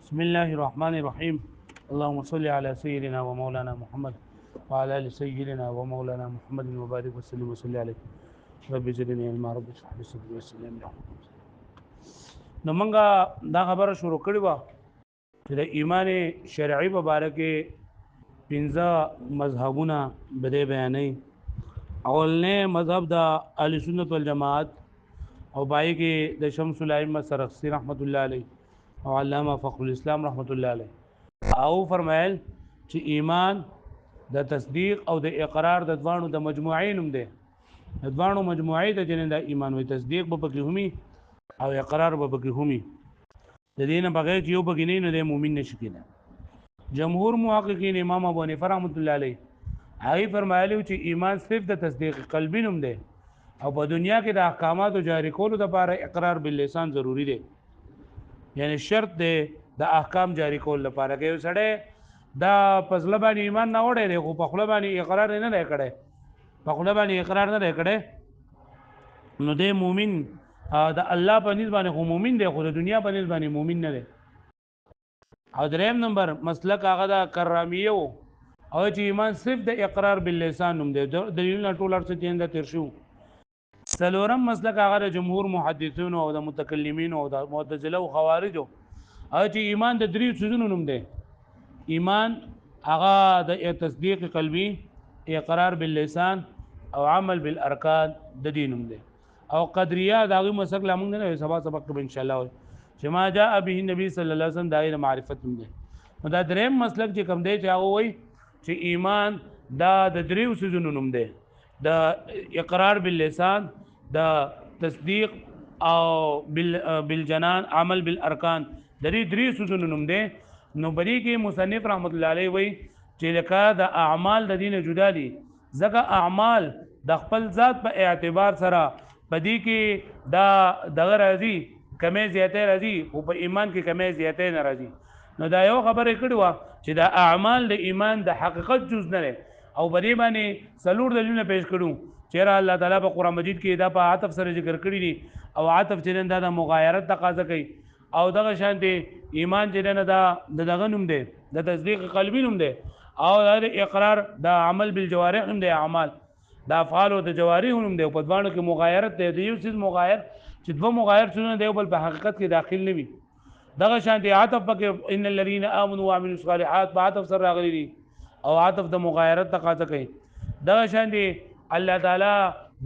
بسم الله الرحمن الرحيم. اللهم صل على سيدنا ومولانا محمد وعلى ال سيدنا ومولانا محمد وبارك وسلم وصلي عليه. رب زدني علما رب اشرح لي صدري ويسر لي امري. نو مونږه دا خبره شروع کړې و چې د ایمان شرعي مبارک پنځه مذهبونه بده بیانې. اولنې مذهب د اهل سنت والجماعت او پای کې د شمس الائمه سرخسی رحمت الله علیه او علامه فخر الاسلام رحمت الله علیه او فرمایل چې ایمان د تصدیق او د اقرار د دوانو د مجموعین هم دی. د دوانو مجموعي د جن د ایمان وي تصدیق به پکې همي او اقرار به پکې همي. د دې نه بغیر چې یو پکې نه د مؤمن نشي کېدای. جمهور محققین امام ابو حنیفه رحمت الله علیه هغه فرمایلی چې ایمان صرف د تصدیق قلبی نوم دی او په دنیا کې د احکاماتو جاری کولو لپاره اقرار باللسان ضروری دی. یعنی شرط دی د احکام جاری کول لپاره کې سړی دا پزله باندې ایمان نه وړي دی خو په خپل باندې اقرار نه دی کړی په خپل باندې اقرار نه دی کړی نو د مؤمن د الله په نسبت باندې خو مؤمن دی خو د دنیا په نسبت باندې مؤمن نه دی. او دریم نمبر مسلک هغه د کرامیه او چې ایمان صرف د اقرار باللسان نوم دی. دلیل ټول ارڅ تینده تیر شو. څلورم مسلک هغه د جمهور محدثین او د متکلمین او د معتزله او خوارج او چې ایمان د درې څیزونو نوم دی. ایمان هغه د تصدیق قلبی، اقرار باللسان او عمل بالارکان د دې نوم دی. او قدریه دا غي مسلک لمونږ نه سبا سبق به ان شاء الله چې ما جاء به النبي صلی الله علیه وسلم دایره معرفت نوم دی. نو دا دریم مسلک چې کوم دی چې هغه وایي چې ایمان دا د درې څیزونو نوم دی. د اقرار باللسان، د تصدیق او بالجنان، عمل بالارکان د دې درې څیزونو نوم دی. نو بری کې مصنف رحمت الله علیه وایي چې لکه د اعمال د دین جدا دي ځکه اعمال د خپل ذات په اعتبار سره پدې کې دا دغه راځي کمې زیاتې راځي او په ایمان کې کمې زیاتې نه راځي. نو دا یو خبره کړو چې دا اعمال د ایمان د حقیقت جز نه لري او بری باندې څلور دلیلونه پیش کړو چې الله تعالی په قران مجید کې دا په عطف سره ذکر کړی دي او عطف چې دا د مغایرت تقاضا کوي او دغه شانتي ایمان چې نه دا دغه نوم دی د تصدیق قلبی نوم دی او د اقرار د عمل بالجوارح نوم دی. اعمال د افعال او د جوارح نوم دی. په دوانو کې مغایرت دی. د یو څه مغایر چې دوه مغایر څونه دی بل په حقیقت کې داخل نه وي. دغه شانتي عطف پکې ان الذين امنوا وعملوا الصالحات په عطف سره راغلي دي او عطف د مغایرت تقاضا کوي. دغه شانتي الله تعالی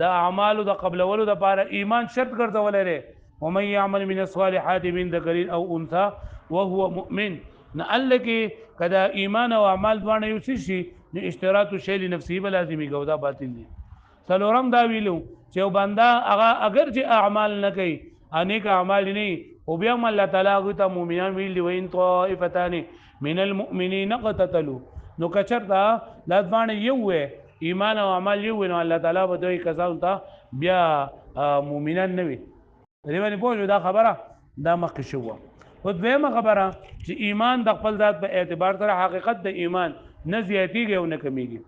د اعمالو د قبلولو د لپاره ایمان شرط ګرځولې لري. ومن يعمل من الصالحات من ذكر او انثى وهو مؤمن. نه الله کې کدا ایمان او اعمال دوانه یو شي نو اشتراط شی لنفسه بلازمي ګودا باطل دي. څلورم دا ویلو چې بندا هغه اگر چې اعمال نه کوي انیک اعمال نه او بیا الله تعالی هغه ته مؤمنان ویل دي وین طائفتان من المؤمنین قتتلوا. نو کچرتا لازمانه یو ایمان او عمل یو نو الله تعالی به دوی کسان ته بیا مؤمنان نه وي. دې باندې پوه دا خبره دا مخکې شو. او دویمه خبره چې ایمان د خپل ذات په اعتبار سره حقیقت د ایمان نه زیاتیږي او نه کمیږي.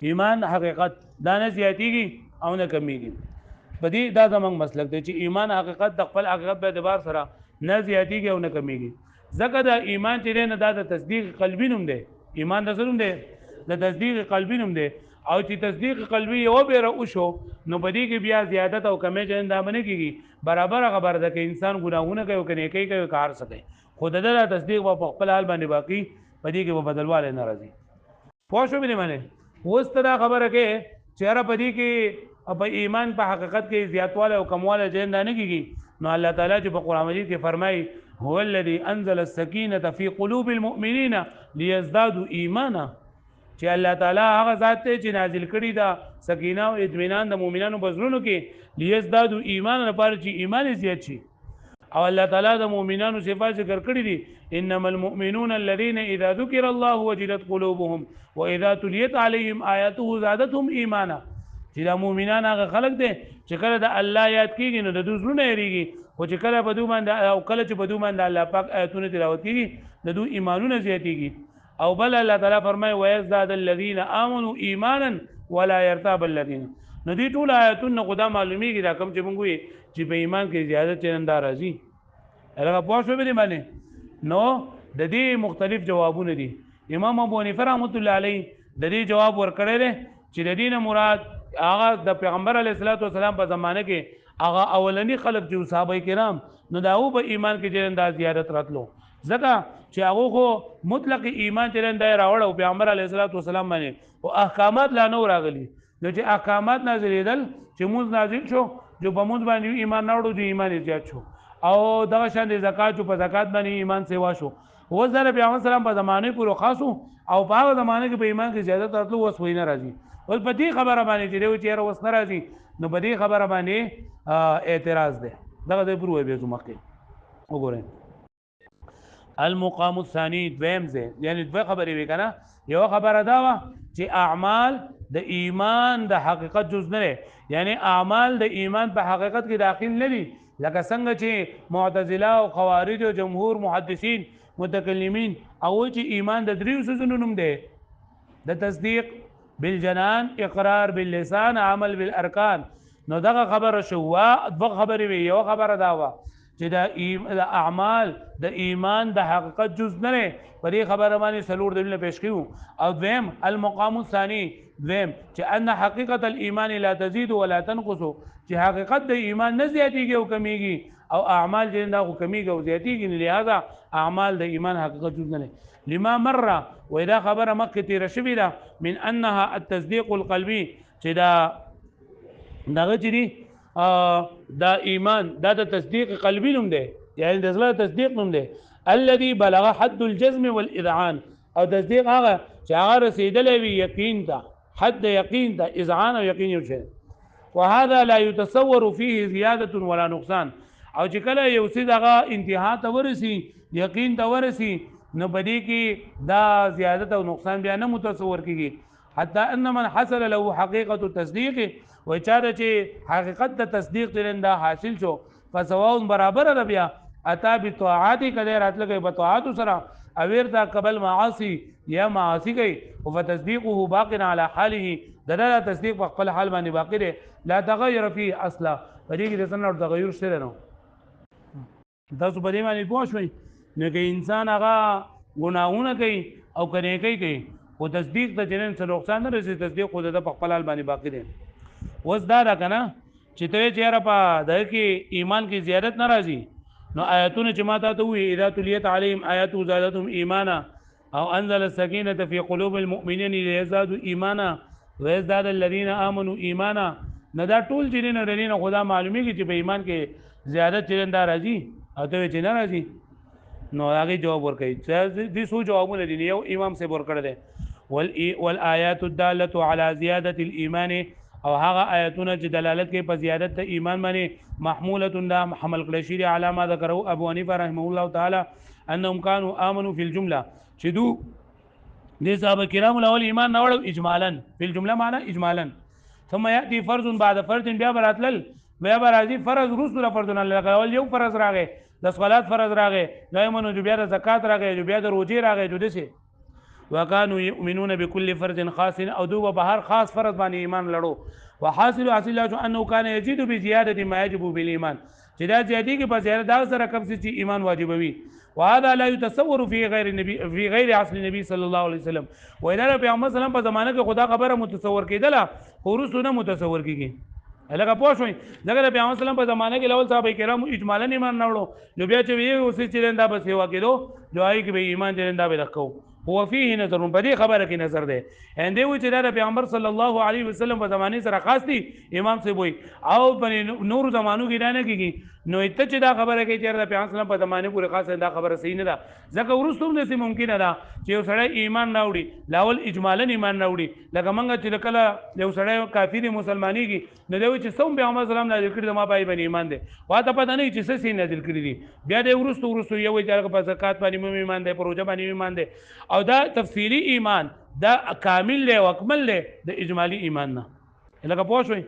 ایمان حقیقت دا نه زیاتیږي او نه کمیږي. په دې دا زمونږ مسلک دی چې ایمان حقیقت د خپل حقیقت په اعتبار سره نه زیاتیږي او نه کمیږي. ځکه دا ایمان چې نه دا د تصدیق قلبی نوم دی. ایمان د څه نوم دی؟ د تصدیق قلبی نوم دی. او چې تصدیق قلبی یو بیره وشو نو بدی کې بیا زیادت او کمی چند باندې کیږي برابر خبر ده کې انسان ګناهونه کوي او کني کوي کار سکے خود د تصدیق په خپل حال باندې باقی بدی کې په بدلواله ناراضي. پوه شو به نه اوس ته خبره کې چهره بدی کې په ایمان په حقیقت کې زیاتواله او کمواله چند نه کیږي. نو الله تعالی چې په قران مجید کې فرمایي هو الذي انزل السکینه فی قلوب المؤمنین ليزدادوا ایمانا چې الله تعالی هغه ذات ته چې نازل کړي دا سکینه او اطمینان د مؤمنانو بزرونو کې لیزدادو ایمان لپاره چې ایمان زیات شي. او الله تعالی د مؤمنانو صفات ذکر کړي دي انما المؤمنون الذين اذا ذكر الله وجلت قلوبهم واذا تليت عليهم آياته زادتهم ایمانا. چې د مؤمنان هغه خلق دي چې کله د الله یاد کیږي نو د دوی زړه یریږي او چې کله په دوی باندې او کله چې په دوی باندې الله پاک آیاتونه تلاوت کیږي د دوی ایمانونه زیاتیږي. او بل الله تعالی فرمایي ويزداد الذين امنوا ایمانا ولا يرتاب الذين. نو دې ټول آیاتونه خدا معلومیږي دا کوم چې موږ وي چې په ایمان کې زیادت چندار راځي. هغه پوه شو به دې باندې نو د دې مختلف جوابونه دي. امام ابو حنیفه رحمۃ اللہ علیہ د دې جواب ورکړی دی چې د دې نه مراد هغه د پیغمبر علیه الصلاۃ والسلام په زمانه کې هغه اولنی خلق چې صحابه کرام نو دا او په ایمان کې چرنده زیادت راتلو ځکه چې هغه خو مطلق ایمان چرنده راوړ او پیغمبر علیه الصلاۃ والسلام باندې او احکامات لا نو راغلي نو چې احکامات نازلېدل چې موږ نازل شو جو په موږ باندې ایمان نه وړو جو ایمان زیات شو او دغه شان د زکات په زکات باندې ایمان سیوا شو و زره پیغمبر سلام په زمانه پورې خاصو او په هغه زمانه کې په ایمان کې زیادت راتلو وس وینه راځي او په دې خبره باندې چې دوی چیرې وس نه راځي نو په دې خبره باندې اعتراض ده دغه د پروي به زمکه وګورئ المقام الثاني دویم ځای یعنی دوه خبرې وکنه یو خبره دا و چې اعمال د ایمان د حقیقت جز نه یعنی اعمال د ایمان په حقیقت کې داخل نه دي لکه څنګه چې معتزله او خوارج او جمهور محدثین متکلمین او چې ایمان د دریو سيزونو نوم دی د تصدیق بالجنان اقرار باللسان عمل بالارکان نو دغه خبره شو دغه خبره وی یو خبره دا و چې د اعمال د ایمان د حقیقت جز نه په دې خبره باندې سلور دلیل پیش کیو او دویم المقام الثاني دویم چې ان حقیقت الايمان لا تزيد ولا تنقص چې حقیقت د ایمان نه زیاتیږي او کمیږي او اعمال چې نه کمیږي او زیاتیږي لہذا اعمال د ایمان حقیقت جز نه لما مر و اذا خبر مکه تیر شوی دا من انها التصديق القلبي چې دغه چې دا ایمان دا د تصدیق قلبي نوم دی یعنی د زړه تصدیق نوم دی الذي بلغ حد الجزم والاذعان او تصدیق هغه چې هغه رسیدلې وي یقین ته حد یقین ته اذعان او یقین یو شی وهذا لا يتصور فيه زياده ولا نقصان او چې کله یو څه دغه انتها ته ورسی یقین ته ورسی نو بدی کې دا زیادت او نقصان بیا نه متصور کیږي حتى ان من حصل له حقيقه التصديق وچاره چې حقیقت د تصدیق ترنده حاصل شو فسواء برابر ده بیا اتا بطاعات کده راتلګي بطاعات سره اویر تا قبل معاصي یا معاصي کوي او تصديقه باق على حاله دغه تصدیق په خپل حال باندې باقی دی لا تغیر فيه اصلا پدې کې د سن تغیر شته نو تاسو په دې باندې پوه شئ نو کې انسان هغه ګناهونه کوي او کني کوي او تصدیق ته جنن څه نقصان نه رسي تصدیق خو د خپل حال باندې باقی دی وس دا کنه چې ته چیرې په د کې ایمان کې زیادت ناراضي نو آیاتونه چې ما ته وی اذا تلیت علیهم آیات زادتهم ایمانا او انزل السکینه فی قلوب المؤمنین ليزدادوا ایمانا ويزداد الذين امنوا ایمانا نه دا ټول چې نه رنه خدا معلومیږي چې په ایمان کې زیادت چرنده راځي او ته چې ناراضي نو هغه جواب ورکړي چې دې سو جوابونه دي یو امام سے ورکړه ده والآیات الداله على زیاده الايمان او هغه آیاتونه چې دلالت کوي په زیادت د ایمان باندې محموله دا حمل کړی شي علامه ذکرو ابو حنیفه رحمه الله تعالی انهم كانوا امنوا في الجمله چې دو دې صحابه کرام الاول ایمان نه وړو اجمالا په الجمله معنی اجمالا ثم ياتي فرض بعد فرض بیا براتل بیا برازي فرض رسول فرض نه لګول یو فرض راغی د صلات فرض راغی دایمنو جو بیا د زکات راغی جو بیا د روزي راغی جو دسه وكانوا يؤمنون بكل فرض خاص او دو بهر خاص فرض باندې ایمان لړو وحاصل حاصل انه كان يزيد بزياده ما يجب بالايمان چې دا زیاتی کې په زیادت دا سره کوم چې ایمان واجبوي وهذا لا يتصور في غير النبي في غير عصر النبي صلى الله عليه وسلم واذا پیغمبر صلی الله علیه وسلم په زمانه کې خدا خبره متصور کېدله ورسونه متصور کیږي لکه پوه شئ دغه پیغمبر صلی الله علیه وسلم په زمانه کې لول صحابه کرام اجمالا ایمان نه وړو جو بیا چې وی اوس چې لندا بس یو کېدو جو آی کې به ایمان لندا به رکھو هو فيه نظر بدی خبره کې نظر ده اندې و چې دا پیغمبر صلی الله علیه وسلم په زمانه سره خاص دي امام سے وای او په نور زمانو کې نه کېږي نو ته چې دا خبره کوي چې دا پیغمبر صلی الله په زمانه پورې خاص ده خبره صحیح نه ده ځکه ورستوم دې ممکن ده چې یو سړی ایمان نه وړي لاول اجمالا ایمان نه وړي لکه منګه چې کله یو سړی کافر مسلمانېږي نو دوی چې څوم پیغمبر صلی الله علیه وسلم نازل کړی ما پای باندې ایمان ده واته پته نه چې څه سي نازل کړی دي بیا دې ورستو یو چې په زکات باندې ایمان ده پروژه باندې ایمان ده او دا تفصیلی ایمان دا کامل له او اکمل له د اجمالی ایمان نه لکه پوه شئ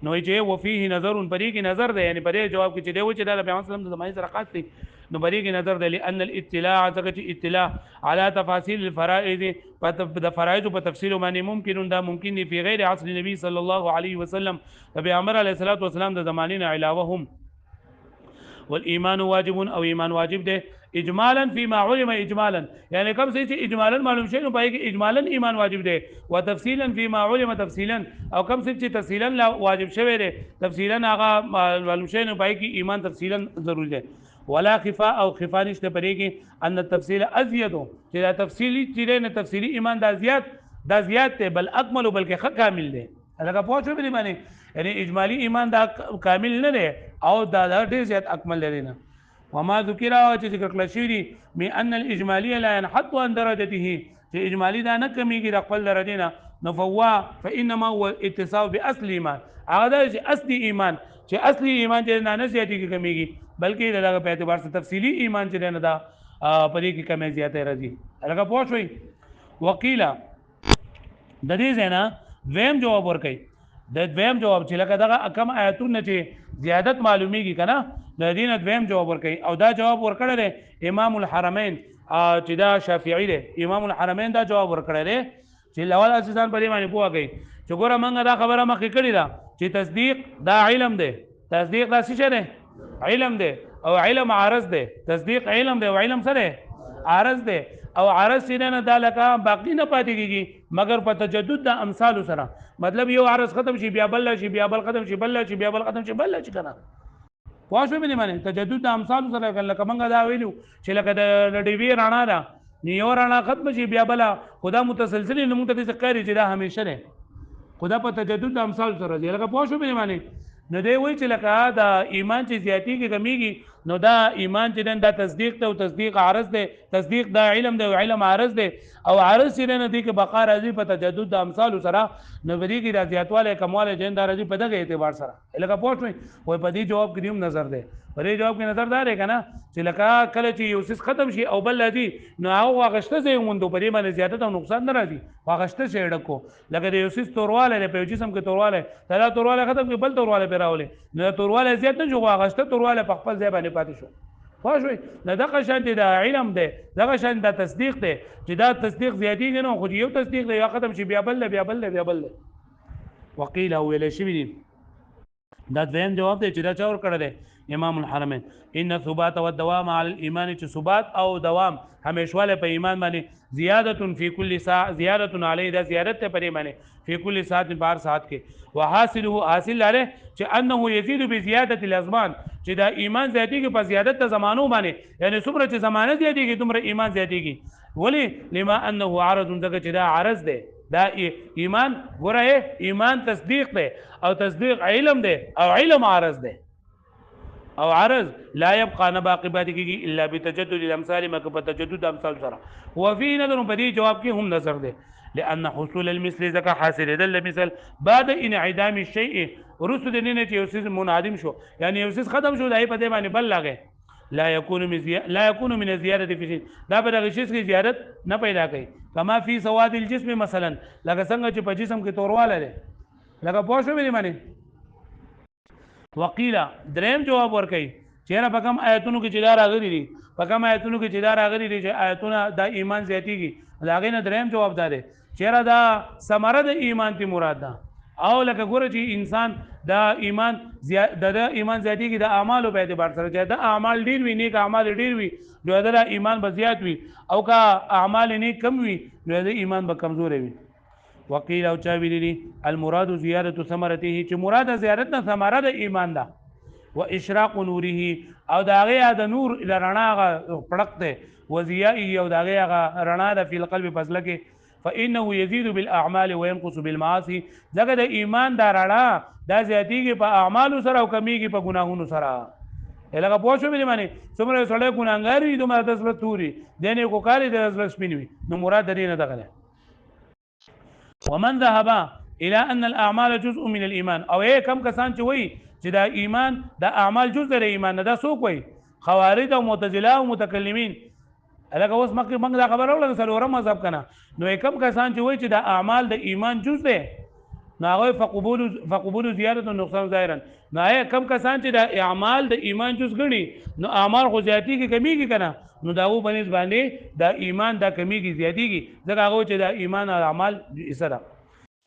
نو چې وفيه نظر پرې کې نظر ده یعنی پرې جواب کې چې دی و چې دا پیغمبر صلی الله علیه وسلم د زمانه سره خاص دي نو پرې کې نظر ده لئن الاطلاع ځکه چې اطلاع على تفاصيل الفرائض د فرائض په تفصیل باندې ممکن دا ممکن دی په غیر عصر نبی صلی الله علیه وسلم د پیغمبر علیه الصلاۃ والسلام د زمانه نه علاوه هم والایمان واجب او ایمان واجب ده اجمالا فيما علم اجمالا یعنی کوم څه چې اجمالا معلوم شي نو پای کې اجمالا ایمان واجب ده وتفصيلا فيما علم تفصيلا او کوم څه چې تفصيلا واجب شوی ده تفصيلا هغه معلوم شي نو پای کې ایمان تفصيلا ضروري ده ولا خفاء او خفاء نشته پرې کې ان التفصيل ازيد چې دا تفصيلي چې نه تفصيلي ایمان دا زیات ته بل اکمل بلکې ښه کامل دی لکه پوښتنه به باندې یعنی اجمالی ایمان دا کامل نه دی او دا ډیر زیات اکمل لري نه وما ذکر او چې ذکر کړل شوی دی می ان الاجمالی لا ينحط عن درجته چې اجمالی دا نه کمیږي د خپل درجه نه نو فانما هو اتصاف باصل ایمان هغه دا چې اصلي ایمان چې اصلي ایمان چې نه زیاتېږي کمیږي بلکې دغه په اعتبار سره تفصیلی ایمان چې نه دا پرې کې کمی زیاته راځي هغه پوښوي وکیلا د دې ځنا دویم جواب ورکړي د دویم جواب چې لکه دغه کم آیاتونه چې زیادت معلومیږي کنه د دې نه دویم جواب ورکړي او دا جواب ورکړل امام الحرمین چې دا شافعی دی امام الحرمین دا جواب ورکړل چې لوال اساسان په دې باندې پوهږي چې ګوره موږ دا خبره مخکې کړې ده چې تصدیق دا علم دی تصدیق دا څه دی علم دی او علم عارض دی تصدیق علم دی او علم سره عارض دی او عارض سینه نه دا لکه باقی نه پاتې کیږي مگر په تجدد د امثال سره مطلب یو عارض ختم شي بیا بل شي بیا بل ختم شي بل شي بیا بل ختم شي بل شي کنه واښو مې معنی تجدد د امثال سره لکه موږ دا ویلو چې لکه د ډی وی رڼا ده نیو رڼا ختم شي بیا بل خدا متسلسل نه مونږ ته ذکر چې دا همیشه ده خدا په تجدد د امثال سره دی لکه واښو مې معنی نو دی وی چې لکه دا ایمان چې زیاتی کې کمیږي نو دا ایمان چې دا تصدیق ته او تصدیق عارض دی تصدیق دا علم دی او علم عارض دی او عارض چې نه دی کې بقا راځي په تجدد د امثال سره نو ودی کې د زیاتواله کمواله جندار راځي په دغه اعتبار سره لکه پوښتنه وای په دې جواب کې هم نظر دی په دې جواب کې نظر دار دی کنه چې لکه کله چې یو څه ختم شي او بل لدی نو هغه غشته زې موندو په دې باندې زیادت او نقصان نه راځي غشته شي ډکو لکه د یو څه تورواله په جسم کې تورواله تلا تورواله ختم کې بل تورواله پیراولې نو تورواله زیات نه جوړه غشته تورواله په خپل ځای باندې پاتې شو واښوي نه دغه شان دی دا علم دی دغه شان دا تصدیق دی چې دا تصدیق زیاتیږي نو خو یو تصدیق دی یا ختم شي بیا بل بیا بل بیا بل وقیل او ویل شي دي دا دویم جواب دی چې دا چور کړل امام الحرمین ان ثبات و الدوام على الايمان چې ثبات او دوام همیشواله په ایمان باندې زیادت فی کل ساعه زیادت علی دا زیادت پر ایمان فی کل ساعه بار ساعت کې وحاصله حاصل لاره چې انه یزيد بزیاده الازمان چې دا ایمان زیاتیږي په زیادت زمانو باندې یعنی څومره چې زمانه زیاتیږي دومره ایمان زیاتیږي ولی لما انه عرض دغه چې دا عرض دی دا ایمان ګوره ایمان تصدیق دی او تصدیق علم دی او علم عرض دی او عرض لا يبقى نباقي باقي الا بتجدد الامثال ما بتجدد امثال سره وفي نظر بدي جواب کې هم نظر دی لان حصول المثل ذکر حاصل دل مثل بعد انعدام الشيء ورسو د نه چې یو څه منعدم شو یعنی یو څه ختم شو دای په دې باندې بل لاګي لا يكون من زياده في شيء دا په دغه شي کې زیادت نه پیدا کوي کما فی سواد الجسم مثلا لکه څنګه چې په جسم کې تورواله ده لکه پوښښ مې معنی وقیلا دریم جواب ورکړي چیرې په کوم آیتونو کې چې دا راغلي دي په کوم آیتونو کې چې دا راغلي دي چې آیتونه د ایمان زیاتیږي لاغې نه دریم جواب ده چیرې دا ثمره د ایمان تی مراد ده او لکه ګوره چې انسان د ایمان د ایمان زیاتیږي د اعمالو په اعتبار سره چې د اعمال ډیر وي نیک اعمال ډیر وي نو د ایمان به زیات وي او کا اعمال نیک کم وي نو د ایمان به کمزور وي وقیل او چا ویلی المراد زیادت ثمرته چې مراد زیادت نه ثمره د ایمان ده و اشراق نوره او داغه د نور رڼا پړقته و ضیائه او داغه رڼا د فی القلب فضل کې فانه يزيد بالاعمال وينقص بالمعاصي دغه د ایمان دا رڼا دا زیاتیږي په اعمال سره او کمیږي په ګناهونو سره لکه پوښتنه مې معنی څومره سړی ګناهګار وي دومره د زړه توري دنه کو کاری د زړه سپینوي نو مراد درې نه دغه ومن ذهب الى ان الاعمال جزء من الايمان او کم کسان چې وایي چې دا ایمان دا اعمال جزء د ایمان نه دا څوک وایي خوارج او معتزله او متکلمین الګه اوس مکه موږ دا خبر اورل سلورم مذهب کنه نو کم کسان چې وایي چې دا اعمال د ایمان جزء ده نو هغه فقبول زیادت او نقصان ظاهرا نو کم کسان چې دا اعمال د ایمان جزء غني نو اعمال خو زیاتی کې کمیږي کنه نو داو بنس باندې دا ایمان دا کمیږي زیاتیږي ځکه هغه چې دا ایمان او اعمال اسره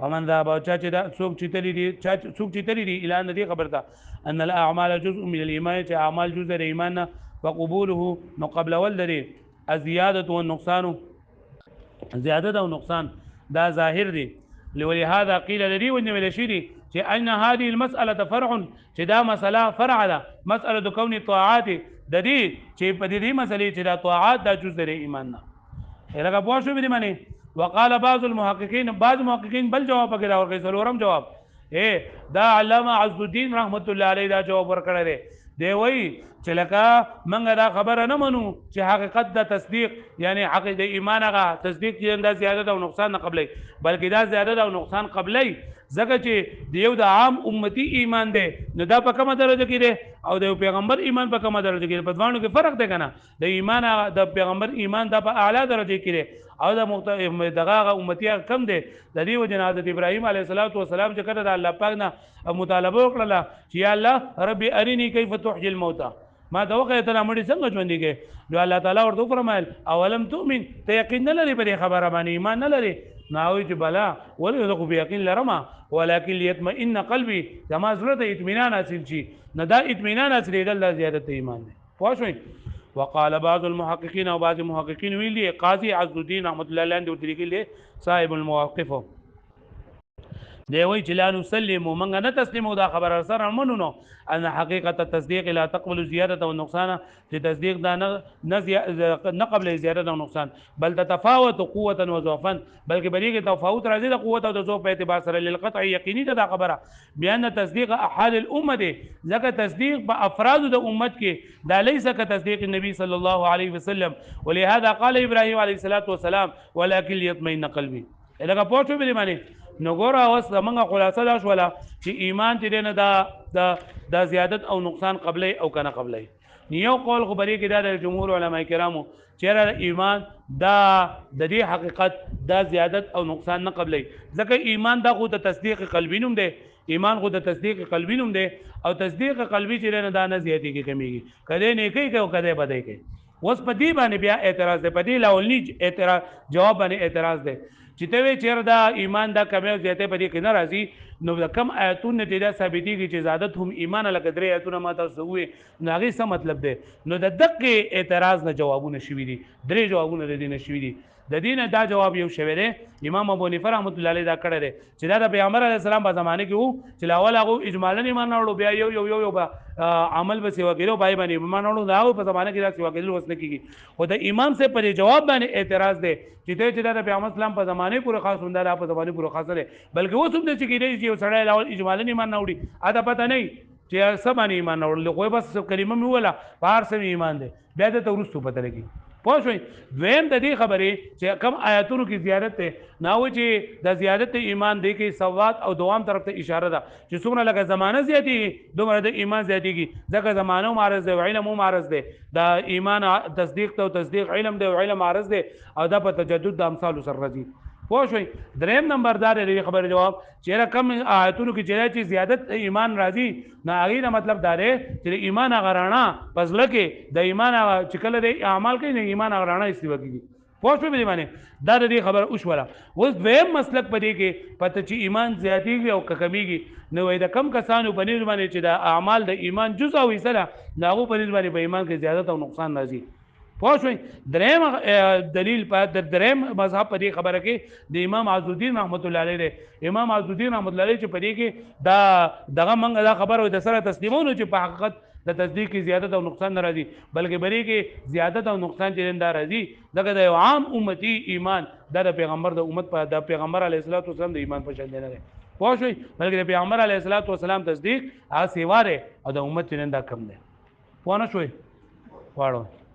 ومن ذا با چا چې دا څوک چې تللی دي څوک چې تللی دي اعلان دي خبر ده ان الاعمال جزء من الايمان چې اعمال جزء د ایمان نه وقبوله نو قبل ولدري الزياده والنقصان زیادت او نقصان دا ظاهر دي ولهذا قيل لدي وان شيء چې ان هذه المساله فرع چې دا مساله فرع ده مساله كون الطاعات د دې چې په دې مسلې چې دا طاعات دا جزء د ایمان نه لکه پوه شو به معنی وقال بعض المحققين بعض محققين بل جواب پکې دا ورکړي څلورم جواب دا علامه عز الدین رحمت الله علیه دا جواب ورکړی دی وی چې لکه منګه دا خبره نه منو چې حقیقت د تصدیق یعنی حقیقت د ایمان هغه تصدیق چې دا زیادت او نقصان نه قبلې بلکې دا زیادت او نقصان قبلې ځکه چې دیو د عام امتی ایمان دی نو دا په کومه درجه کې دی او د پیغمبر ایمان په کومه درجه کې دی په دوانو کې فرق دی کنه د ایمان د پیغمبر ایمان د په اعلی درجه کې دی او د دغه امتی کم دی د دې وجه حضرت ابراهیم علیه السلام چې کړه د الله پاک نه مطالبه وکړه چې یا الله رب ارینی کیف تحیی الموتى ما دا وخت ته مړي څنګه ژوند دي کې نو الله تعالی ورته فرمایل اولم تؤمن ته یقین نه لري په خبره باندې ایمان نه لري ناوي چې بلا ولې زه خو یقین لرم ولکن ليطمئن قلبي زما زړه ته اطمینان حاصل شي نه دا اطمینان حاصل د زیادت ایمان دی پوه شئ وقال بعض المحققين او بعض المحققين ویلي قاضي عز الدين رحمت الله علیه د طریقې له صاحب المواقف دی وی چې لا نسلم منګه نه تسلیمو دا خبر سره منو نو ان حقیقت التصديق لا تقبل زياده او نقصان چې تصدیق دا نه قبل زیاده او نقصان بل تتفاوت قوه و ضعفا بلکې بریګه تفاوت راځي د قوت او د ضعف په اعتبار سره للقطع یقیني دا خبره بیان تصدیق احد الامه دي ځکه تصدیق په افراد د امت کې دا ليس كتصديق النبي صلى الله عليه وسلم ولهذا قال ابراهيم عليه السلام ولكن ليطمئن قلبي لکه پوښتنه به معنی نو ګوره اوس زمونږ خلاصه دا شوله چې ایمان چې دی نه دا زیادت او نقصان قبلې او کنه قبلې یو قول خبرې کې دا د جمهور علما کرامو چیرې ایمان دا د دې حقیقت دا زیادت او نقصان نه قبلې ځکه ایمان دا خو د تصدیق قلبي نوم دی ایمان خو د تصدیق قلبي نوم دی او تصدیق قلبي چې نه دا نه زیاتېږي کمیږي کله نیکی کوي او کله بدی کوي اوس په دې باندې بیا اعتراض دی په دې لاولنی اعتراض جواب باندې اعتراض دی چې ته وی چیر دا ایمان دا کمی او زیاتې په دې کې نه راځي نو د کم آیاتونه نتیجه ثابتېږي چې زیادت هم ایمان لکه درې آیاتونه ما تاسو وې نو هغې څه مطلب دی نو د دقې اعتراض نه جوابونه شوي دي درې جوابونه د دې نه شوي دي د دې نه دا جواب یو شوی دی امام ابو حنیفه رحمت الله علیه دا کړی دی چې دا د پیغمبر علیه السلام په زمانه کې وو چې لاول هغه اجمالا ایمان راوړو بیا یو به عمل به سیوا کېدو پای باندې ایمان راوړو دا په زمانه کې دا سیوا کېدل وس نه کېږي او د امام سے پر جواب باندې اعتراض دی چې دا د پیغمبر اسلام په زمانه پورې خاص hundaa په زمانه پورې خاص دی بلکې اوس هم د چې کېږي چې سړی لاول اجمالا ایمان راوړي اته پته نه چې سبانه ایمان راوړل خو بس کلمه مې ولا بهر سم ایمان دی بیا د تورستو پته لګي پوه شئ دویم د دې خبرې چې کم آیاتونو کې زیادت ده ناوه چې د زیادت ایمان دی کې ثوات او دوام طرف ته اشاره ده چې څومره لکه زمانه زیاتېږي دومره د ایمان زیاتېږي ځکه زمانه معرض دی او علم معرض دی د ایمان تصدیق ته او تصدیق علم دی او علم معرض دی او دا په تجدد د امثال سره راځي پوه شئ دریم نمبر دا دی خبره جواب چې کم آیاتونو کې چې زیادت ایمان راځي نه هغې نه مطلب دا دی چې ایمان هغه رڼا په زړه کې د ایمان هغه چې کله دی اعمال کوي نه ایمان هغه رڼا استیوا کېږي پوه شوې په دې باندې دا د دې خبره وشوله اوس دویم مسلک په دې کې پته چې ایمان زیاتېږي او که کمیږي نو د کم کسانو په نسبت باندې چې د اعمال د ایمان جزء او حصه ده د هغو په نسبت باندې په ایمان کې زیادت او نقصان راځي پوه شئ دریم دلیل په دریم مذهب په دې خبره کې د امام عز الدین رحمت الله علیه دی امام عز الدین رحمت الله علیه چې په دې کې دغه منګه دا خبره د سره تسلیمونو چې په حقیقت د تصدیق کې زیادت او نقصان نه راځي بلکې بری کې زیادت او نقصان چې دا راځي دغه د عام امتی ایمان د پیغمبر د امت په د پیغمبر علیه السلام د ایمان په شان نه دی پوه شئ بلکې د پیغمبر علیه السلام تصدیق هغه سیوا دی او د امت چې دا کم دی پوه نه شوئ واړو